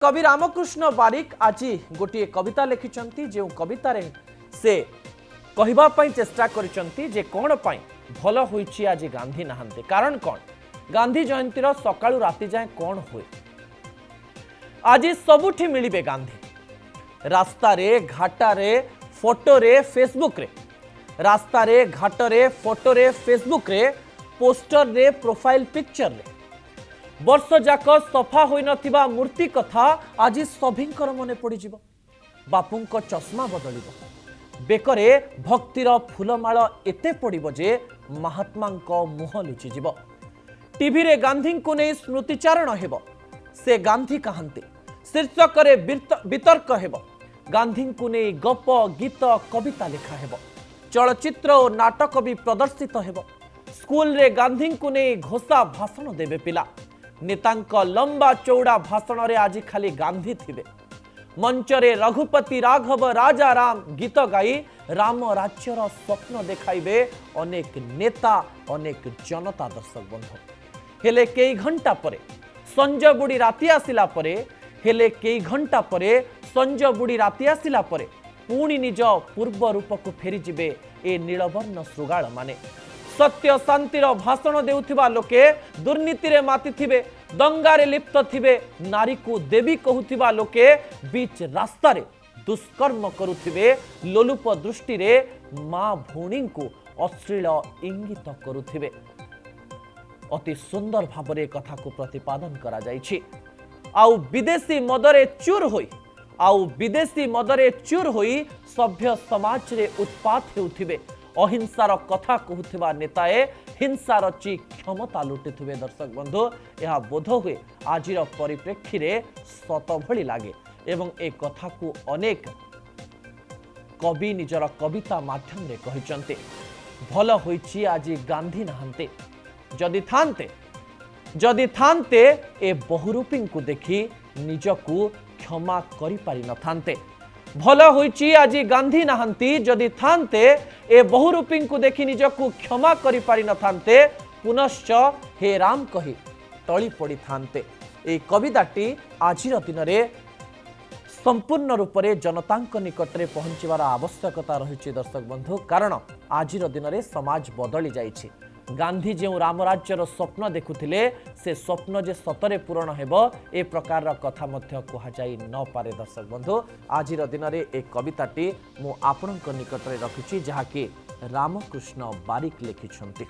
कवि रामकृष्ण बारिक आज गोटे कविता लिखिं जो कवितार से कहवाई चेष्टा कर कौन भल होईची आज गांधी नहांते कारण कौन गांधी जयंती सका राति जाए कौन हुए आज सबुठी मिलिबे गांधी रास्ता रे घाटा रे फोटो रे फेसबुक रे रास्ता रे घाट रे फोटो रे फेसबुक रे पोस्टर रे प्रोफाइल पिक्चर रे वर्ष जाक सफा होई नथिबा मूर्ति कथा आज सभिंकर मने पड़ीजिव बापुंक चश्मा बदलिब बेकरे भक्तिर फूलमाल एते पड़िब जे महात्मांक मुह लुचिजिव टीवी रे गांधी को नहीं स्मृतिचारण हेब से गांधी कहांती शीर्षक रे वितर्क हेब गांधी को नहीं गप गीत कविता लिखा हेब चलचित्र और नाटक भी प्रदर्शित हेब स्कूल रे गांधी को नहीं घोषा भाषण देबे पिला नेतांक लंबा चौड़ा भाषण रे आज खाली गांधी थिबे मंचरे रघुपति राघव राजा राम गीत गाई राम राज्यर स्वप्न देखाइबे अनेक नेता अनेक जनता दर्शक बंधु हेले कई घंटा परे संजय बुड़ी राति आसिला परे हेले कई घंटा परे संजय बुड़ी राति आसिला परे पुणी निज पूर्व रूप को फेरी जिबे ए नीलवर्ण श्रृगाल माने सत्य शांतिर भाषण देउथिबा लोके दुर्नीति रे माती थिबे दंगारे लिप्त थिबे नारी को देवी कहूथिबा लोके बीच रास्ता रे दुष्कर्म करुथिबे लोलुप दृष्टि रे मां भौणी को अश्लील इंगित करुथिबे अति सुंदर भावरे कथा को प्रतिपादन करा जायछि आउ विदेशी मदरे चूर होई सभ्य समाज रे उत्पात हेउथिबे अहिंसार कथा कहूथिबा नेताए हिंसा रची क्षमता लुटिथिबे दर्शक बंधु यह बोध हुए आजिर परिप्रेक्षी रे सत भली लागे एवं ए कथा को अनेक कवि निजर कविता माध्यम रे कहिचंते भल होईची आज गांधी नहांते जदि थांते ए बहुरूपी को देखी निजकू क्षमा करि पारि न थांते भल होईची आज गांधी नहांती जदि थांते ए बहुरूपी को देखी निजकू क्षमा करि पारि न थांते पुनश्च हे राम कही टळी पड़ी थांते ए कविताटी आजिर दिन में संपूर्ण रूप से जनतांक निकट में पहुंचवार आवश्यकता रही दर्शक बंधु कारण आजिर दिन में समाज बदली जाइछि गांधी जो राम राज्यर स्वप्न देखुथिले से स्वप्न जे सतरे पूरण हेब ए प्रकार कथा मध्य कुहाजाई न पारे दर्शक बंधु आजिर दिन में ए कविताटी मु आपणक निकट में रखुछि जहाँकि रामकृष्ण बारिक लिखिछंती।